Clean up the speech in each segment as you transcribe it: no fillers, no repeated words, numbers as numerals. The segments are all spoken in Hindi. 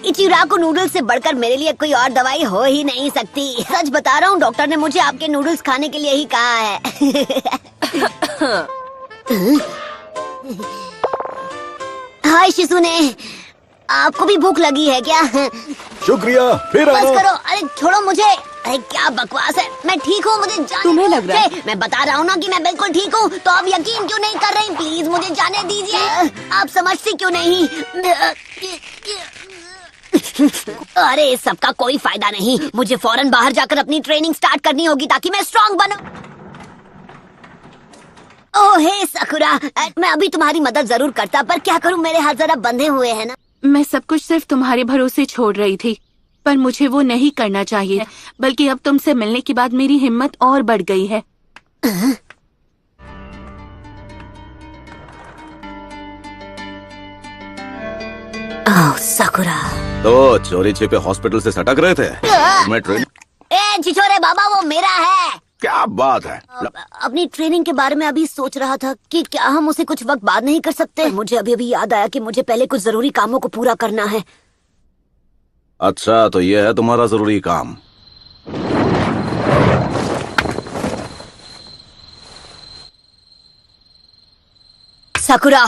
इचिराको नूडल्स से बढ़कर मेरे लिए कोई और दवाई हो ही नहीं सकती। सच बता रहा हूँ, डॉक्टर ने मुझे आपके नूडल्स खाने के लिए ही कहा है। हाय शिसुने, आपको भी भूख लगी है क्या? शुक्रिया, फिर बस आना। करो, अरे छोड़ो मुझे। अरे क्या बकवास है, मैं ठीक हूँ, मुझे जाने तुम्हें लग रहा है? मैं बता रहा हूँ ना कि मैं बिल्कुल ठीक हूँ, तो आप यकीन क्यों नहीं कर रही? प्लीज मुझे जाने दीजिए। आप समझती क्यों नहीं? अरे सबका कोई फायदा नहीं, मुझे फौरन बाहर जाकर अपनी ट्रेनिंग स्टार्ट करनी होगी ताकि मैं स्ट्रांग बनूं। ओह हे सकुरा, मैं अभी तुम्हारी मदद जरूर करता, पर क्या करूं, मेरे हाथ जरा बंधे हुए हैं ना। मैं सब कुछ सिर्फ तुम्हारे भरोसे छोड़ रही थी, पर मुझे वो नहीं करना चाहिए, बल्कि अब तुमसे मिलने के बाद मेरी हिम्मत और बढ़ गई है। ओह सकुरा। तो चोरी छिपे हॉस्पिटल से सटक रहे थे। मैं ट्रेन ए छिछोरे बाबा, वो मेरा है। क्या बात है? अपनी ट्रेनिंग के बारे में अभी सोच रहा था कि क्या हम उसे कुछ वक्त बाद नहीं कर सकते। मुझे अभी अभी याद आया कि मुझे पहले कुछ जरूरी कामों को पूरा करना है। अच्छा, तो ये है तुम्हारा जरूरी काम। सकुरा,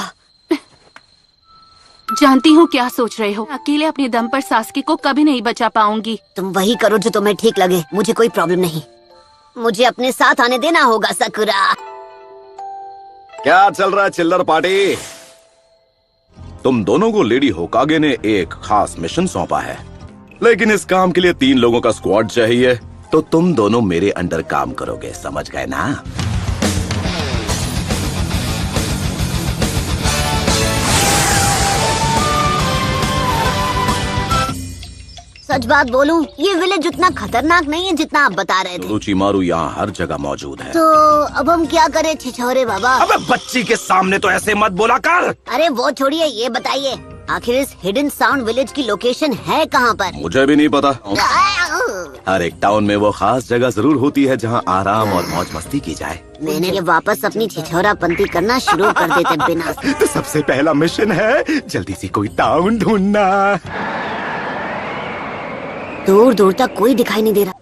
जानती हूँ क्या सोच रहे हो। अकेले अपने दम पर सासकी को कभी नहीं बचा पाऊंगी। तुम वही करो जो तुम्हें ठीक लगे, मुझे कोई प्रॉब्लम नहीं। मुझे अपने साथ आने देना होगा सकुरा। क्या चल रहा है चिल्लर पार्टी? तुम दोनों को लेडी होकागे ने एक खास मिशन सौंपा है, लेकिन इस काम के लिए 3 लोगों का स्क्वाड चाहिए। तो तुम दोनों मेरे अंडर काम करोगे, समझ गए ना? सच बात बोलूं, ये विलेज उतना खतरनाक नहीं है जितना आप बता रहे थे। रुचिमारू यहाँ हर जगह मौजूद है। तो अब हम क्या करें छिछोरे बाबा? अबे बच्ची के सामने तो ऐसे मत बोला कर। अरे वो छोड़िए, ये बताइए आखिर इस हिडन साउंड विलेज की लोकेशन है कहाँ पर? मुझे भी नहीं पता। हर एक टाउन में वो खास जगह जरूर होती है जहाँ आराम और मौज मस्ती की जाए। मैंने ये वापस अपनी छिछोरापंती करना शुरू कर देते बिना। तो सबसे पहला मिशन है जल्दी से कोई टाउन ढूंढना। दूर दूर तक कोई दिखाई नहीं दे रहा।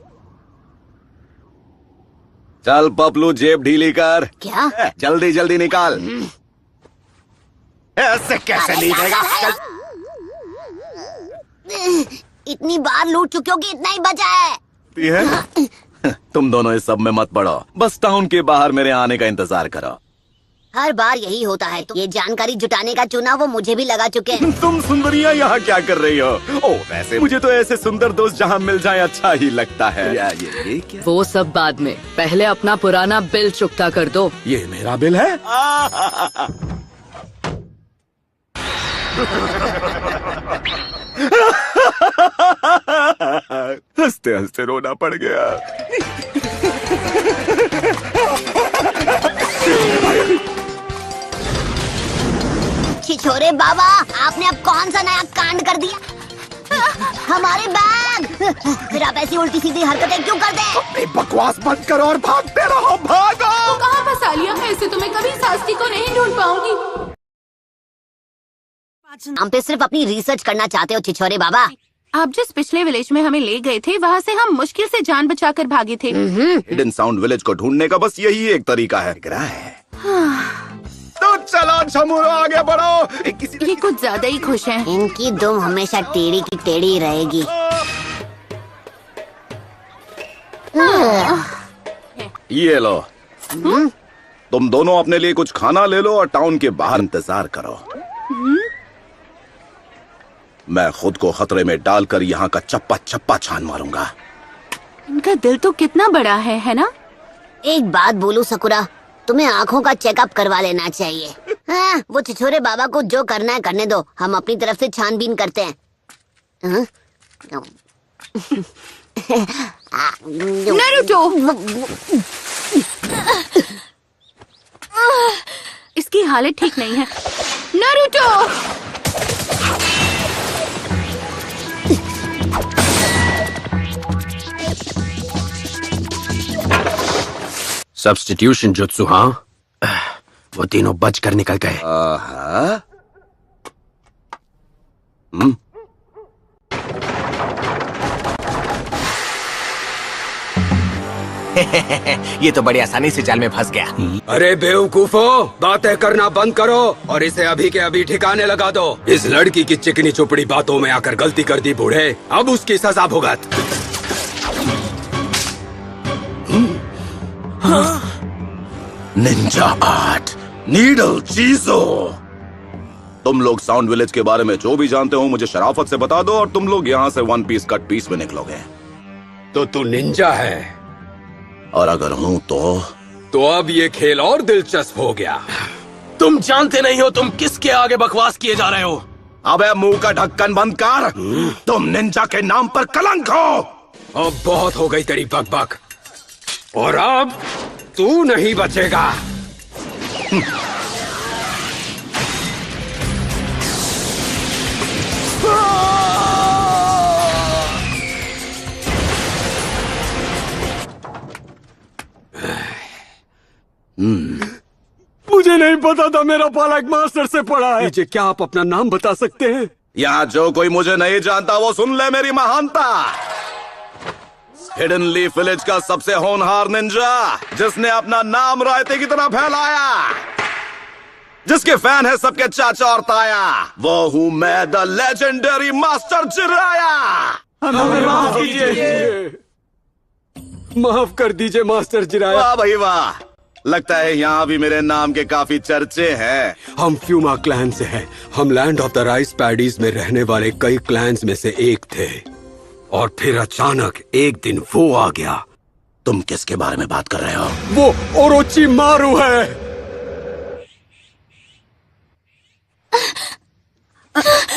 चल पपलू, जेब ढीली कर। क्या? जल्दी जल्दी निकाल। ऐसे कैसे नहीं देगा? इतनी बार लूट चुके हो कि इतना ही बचा है। तुम दोनों इस सब में मत पड़ो, बस टाउन के बाहर मेरे आने का इंतजार करो। हर बार यही होता है। तो ये जानकारी जुटाने का चुनाव वो मुझे भी लगा चुके हैं। तुम सुंदरियां यहाँ क्या कर रही हो? ओ वैसे मुझे तो ऐसे सुंदर दोस्त जहाँ मिल जाए अच्छा ही लगता है। ये क्या? वो सब बाद में, पहले अपना पुराना बिल चुकता कर दो। ये मेरा बिल है? हंसते हंसते रोना पड़ गया। छिछोरे बाबा, आपने अब कौन सा नया कांड कर दिया? हमारे बैग! फिर आप ऐसी उल्टी सीधी हरकतें क्यों करते हैं? बकवास बंद करो और भागते रहो, भागो! कहाँ फंसा लिया? ऐसे तो मैं कभी सासकी को नहीं ढूंढ पाऊंगी। हम पे सिर्फ अपनी रिसर्च करना चाहते हो छिछोरे बाबा। आप जिस पिछले विलेज में हमें ले गए थे, वहाँ से हम मुश्किल से जान बचाकर भागे थे। हिडन साउंड विलेज को ढूंढने का बस यही एक तरीका है। तो चलो छमुरो, आगे बढ़ो। ये कुछ ज्यादा ही खुश हैं। इनकी दुम हमेशा टेढ़ी की टेढ़ी रहेगी। ये लो, तुम दोनों अपने लिए कुछ खाना ले लो और टाउन के बाहर इंतजार करो। मैं खुद को खतरे में डालकर यहाँ का चप्पा चप्पा छान मारूंगा। इनका दिल तो कितना बड़ा है ना? एक बात बोलूं सकुरा, तुम्हें आँखों का चेकअप करवा लेना चाहिए। हाँ, वो छिछोरे बाबा को जो करना है करने दो, हम अपनी तरफ से छानबीन करते हैं। नारुतो! इसकी हालत ठीक नहीं है। नारुतो! सब्स्टिट्यूशन जुत्सु, हाँ? वो तीनों बचकर निकल गए। आहा। ये तो बड़ी आसानी से जाल में फंस गया। अरे बेवकूफो, बातें करना बंद करो और इसे अभी के अभी ठिकाने लगा दो। इस लड़की की चिकनी चुपड़ी बातों में आकर गलती कर दी बूढ़े, अब उसकी सजा भुगत। निंजा आर्ट, नीडल चीजो। तुम लोग साउंड विलेज के बारे में जो भी जानते हो मुझे शराफत से बता दो और तुम लोग यहाँ से वन पीस कट पीस में निकलोगे। तो तू निंजा है और अगर हूँ तो अब ये खेल और दिलचस्प हो गया। तुम जानते नहीं हो तुम किसके आगे बकवास किए जा रहे हो। अबे मुंह का ढक्कन बंद कर। तुम निंजा के नाम पर कलंक हो। अब बहुत हो गई तेरी बकबक, और अब तू नहीं बचेगा। मुझे नहीं पता था मेरा पाला एक मास्टर से पढ़ा है। मुझे क्या आप अपना नाम बता सकते हैं? यहाँ जो कोई मुझे नहीं जानता वो सुन ले मेरी महानता। हिडन लीफ विलेज का सबसे होनहार निंजा, जिसने अपना नाम रायते की तरह फैलाया, जिसके फैन है सबके चाचा और ताया, वो हूँ मैं, द लेजेंडरी मास्टर जिराया। हमें माफ कीजिए। माफ कर दीजिए मास्टर जिराया। वाह भाई वाह, लगता है यहाँ भी मेरे नाम के काफी चर्चे हैं। हम फ्यूमा क्लैन से हैं। हम land of the rice paddies में रहने वाले कई क्लैंस में से एक थे, और फिर अचानक एक दिन वो आ गया। तुम किसके बारे में बात कर रहे हो? वो ओरोची मारू है।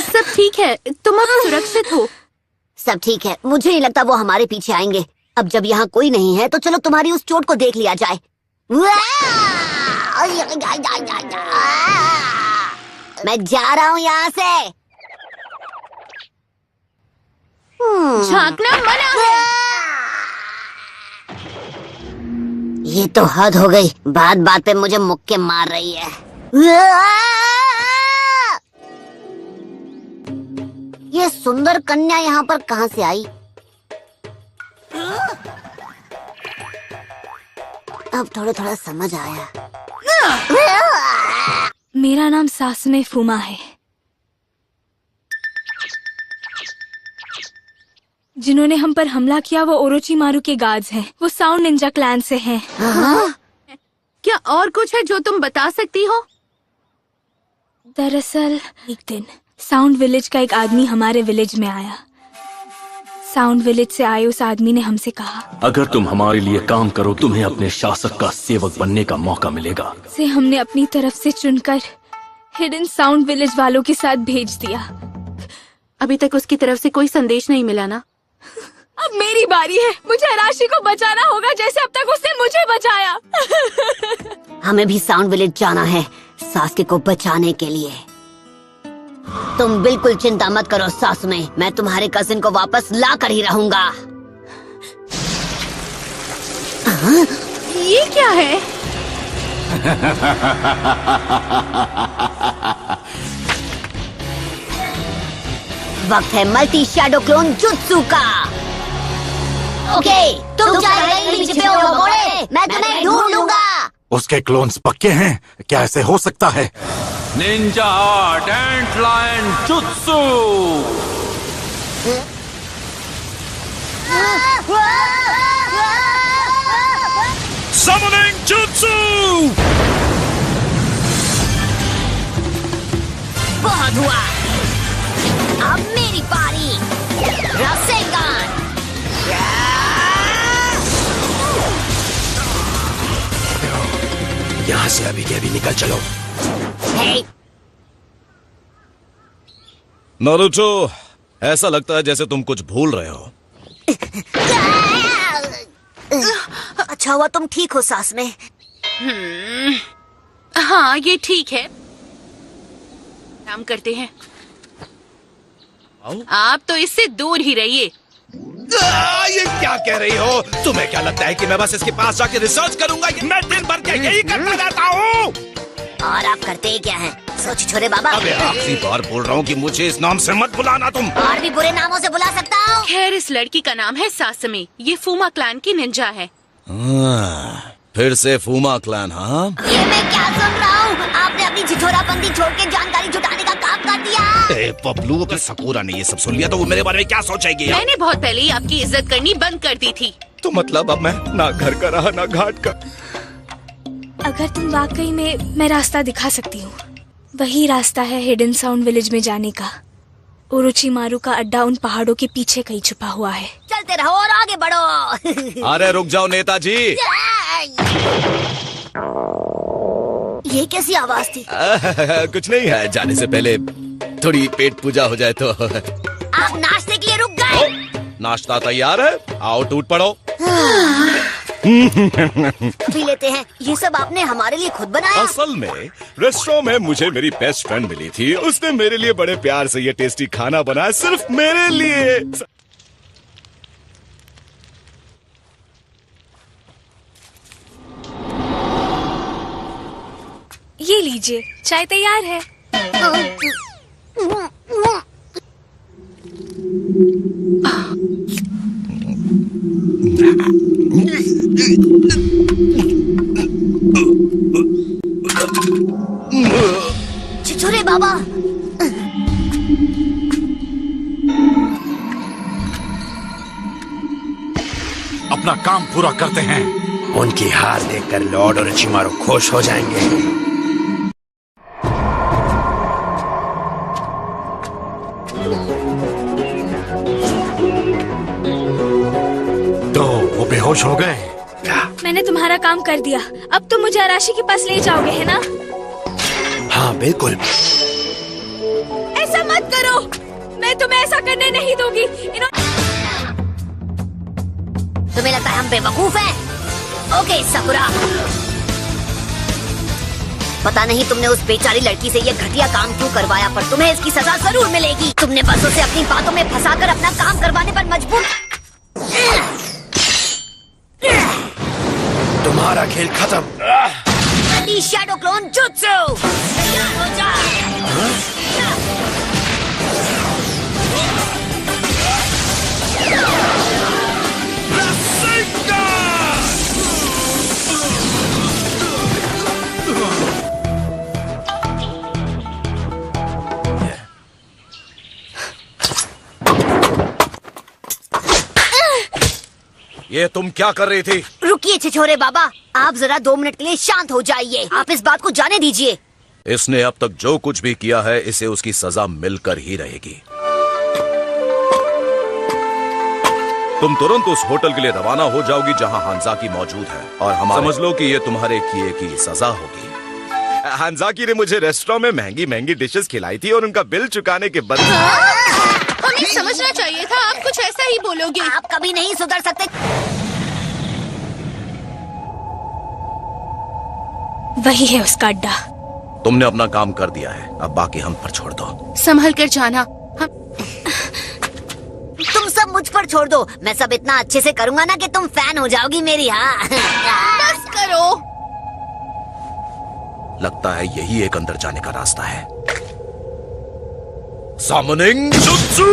सब ठीक है, तुम अब सुरक्षित हो। सब ठीक है, मुझे नहीं लगता वो हमारे पीछे आएंगे। अब जब यहाँ कोई नहीं है तो चलो तुम्हारी उस चोट को देख लिया जाए। मैं जा रहा हूँ यहाँ से। झांकना मना है। ये तो हद हो गई, बात बात पे मुझे मुक्के मार रही है। ये सुंदर कन्या यहाँ पर कहाँ से आई? अब थोड़ा थोड़ा समझ आया। मेरा नाम सासुने फुमा है। जिन्होंने हम पर हमला किया वो ओरोची मारू के गार्ड्स हैं। वो साउंड निंजा क्लैन से हैं। क्या और कुछ है जो तुम बता सकती हो? दरअसल एक दिन साउंड विलेज का एक आदमी हमारे विलेज में आया। साउंड विलेज से आए उस आदमी ने हमसे कहा, अगर तुम हमारे लिए काम करो तुम्हें अपने शासक का सेवक बनने का मौका मिलेगा। से हमने अपनी तरफ से चुनकर हिडन साउंड विलेज वालों के साथ भेज दिया। अभी तक उसकी तरफ से कोई संदेश नहीं मिला ना? अब मेरी बारी है। मुझे अराशी को बचाना होगा जैसे अब तक उसने मुझे बचाया। हमें भी साउंड विलेज जाना है सासके को बचाने के लिए। तुम बिल्कुल चिंता मत करो सासुने, मैं तुम्हारे कजिन को वापस ला कर ही रहूंगा। ये क्या है? वक्त है मल्टी शैडो क्लोन जुत्सु का। ओके, तुम चाहे कहीं छिपे हो भगोड़े, मैं तुम्हें ढूंढ लूंगा। उसके क्लोन्स पक्के हैं? क्या ऐसे हो सकता है? निंजा आर्ट एंट लायन जुत्सु। Summoning Jutsu! बहुत हुआ, अब मेरी बारी। रासेंगान। यहाँ से अभी के अभी निकल चलो। हे, नारुतो, ऐसा लगता है जैसे तुम कुछ भूल रहे हो। अच्छा हुआ तुम ठीक हो सास में। हाँ, ये ठीक है। काम करते हैं। आप तो इससे दूर ही रहिए। ये क्या कह रही हो? तुम्हें क्या लगता है कि मैं बस इसके पास जाके रिसर्च करूंगा? मैं दिन भर क्या यही करता रहता हूँ? और आप करते ही क्या हैं? सोच छोरे बाबा। अबे आखिरी बार बोल रहा हूँ कि मुझे इस नाम से मत बुलाना तुम। और भी बुरे नामों से बुला सकता हूँ। खैर, इस लड़की का नाम है सासमी। ये फूमा क्लैन की निंजा है। फिर से फूमा क्लैन, हाँ? ये मैं क्या सुन रहा हूँ? आपने अपनी छिछोराबंदी छोड़ के जानकारी जुटाने का काम कर दिया। ए पपलू, अगर सकूरा ने ये सब सुन लिया तो वो मेरे बारे में क्या सोचेगी? मैंने बहुत पहले ही आपकी इज्जत करनी बंद कर दी थी। तो मतलब अब मैं ना घर का रहा ना घाट का। अगर तुम वाकई में, मैं रास्ता दिखा सकती हूँ। वही रास्ता है हिडन साउंड विलेज में जाने का। ओरोचिमारू का अड्डा उन पहाड़ों के पीछे कहीं छुपा हुआ है। चलते रहो और आगे बढ़ो। अरे रुक जाओ नेताजी। ये कैसी आवाज थी? कुछ नहीं है, जाने से पहले थोड़ी पेट पूजा हो जाए तो। आप नाश्ते के लिए रुक गए? नाश्ता तैयार है, आओ टूट पड़ो। पी लेते हैं। ये सब आपने हमारे लिए खुद बनाया? असल में रेस्टोरेंट में मुझे मेरी बेस्ट फ्रेंड मिली थी। उसने मेरे लिए बड़े प्यार से ये टेस्टी खाना बनाया, सिर्फ मेरे लिए। ये लीजिए, चाय तैयार है। छिछोरे बाबा। अपना काम पूरा करते हैं। उनकी हार देखकर लॉर्ड ओरोचिमारू खुश हो जाएंगे। तो वो बेहोश हो गए। मैंने तुम्हारा काम कर दिया। अब तुम मुझे अराशी के पास ले जाओगे, है ना? हाँ बिल्कुल। ऐसा मत करो, मैं तुम्हें ऐसा करने नहीं दूंगी। तुम्हें लगता है हम बेवकूफ हैं? ओके साकुरा, पता नहीं तुमने उस बेचारी लड़की से ये घटिया काम क्यों करवाया, पर तुम्हें इसकी सजा जरूर मिलेगी। तुमने बस उसे अपनी बातों में फंसाकर अपना काम करवाने पर मजबूर। तुम्हारा खेल खत्म। शैडो क्लोन जुत्सु तैयार हो जा। ये तुम क्या कर रही थी? रुकिए छिछोरे बाबा, आप जरा 2 मिनट के लिए शांत हो जाइए। आप इस बात को जाने दीजिए। इसने अब तक जो कुछ भी किया है, इसे उसकी सजा मिलकर ही रहेगी। तुम तुरंत उस होटल के लिए रवाना हो जाओगी जहां हांजाकी मौजूद है, और हम समझ लो कि ये तुम्हारे किए की सजा होगी। हांजाकी ने मुझे रेस्टोरेंट में महंगी महंगी डिशेस खिलाई थी और उनका बिल चुकाने के बदले हमें समझना चाहिए था, आप कुछ ऐसा ही बोलोगे। आप कभी नहीं सुधर सकते। वही है उसका अड्डा। तुमने अपना काम कर दिया है, अब बाकी हम पर छोड़ दो। संभल कर जाना। तुम सब मुझ पर छोड़ दो, मैं सब इतना अच्छे से करूंगा ना कि तुम फैन हो जाओगी मेरी। हाँ बस करो। लगता है यही एक अंदर जाने का रास्ता है। Summoning Jutsu!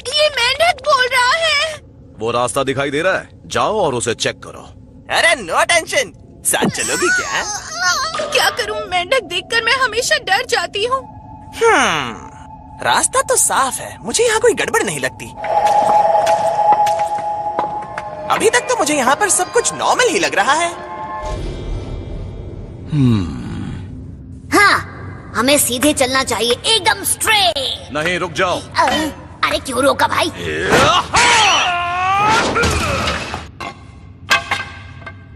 ये मेंढक बोल रहा है। वो रास्ता दिखाई दे रहा है, जाओ और उसे चेक करो। अरे नो टेंशन, साथ चलोगी क्या? क्या करूं, मेंढक देखकर मैं हमेशा डर जाती हूँ। रास्ता तो साफ है, मुझे यहाँ कोई गड़बड़ नहीं लगती। अभी तक तो मुझे यहाँ पर सब कुछ नॉर्मल ही लग रहा है। हाँ, हमें सीधे चलना चाहिए, एकदम स्ट्रेट। नहीं, रुक जाओ। अरे क्यों रोका भाई?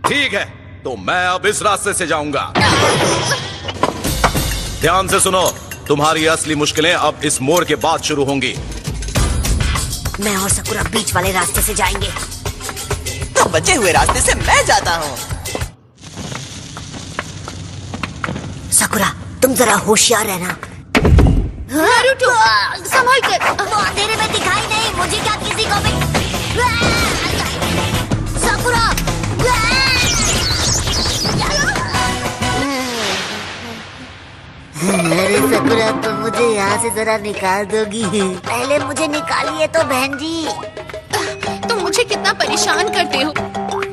ठीक है, तो मैं अब इस रास्ते से जाऊंगा। ध्यान से सुनो, तुम्हारी असली मुश्किलें अब इस मोड़ के बाद शुरू होंगी। मैं और साकुरा बीच वाले रास्ते से जाएंगे। तो बचे हुए रास्ते से मैं जाता हूँ। साकुरा, तुम जरा होशियार रहना। नारुतो, संभल कर। वो अंधेरे में दिखाई नहीं, मुझे क्या किसी को भी। साकुरा सकुरा, तुम मुझे यहाँ से जरा निकाल दोगी? पहले मुझे निकालिए तो बहन जी। तुम मुझे कितना परेशान करते हो।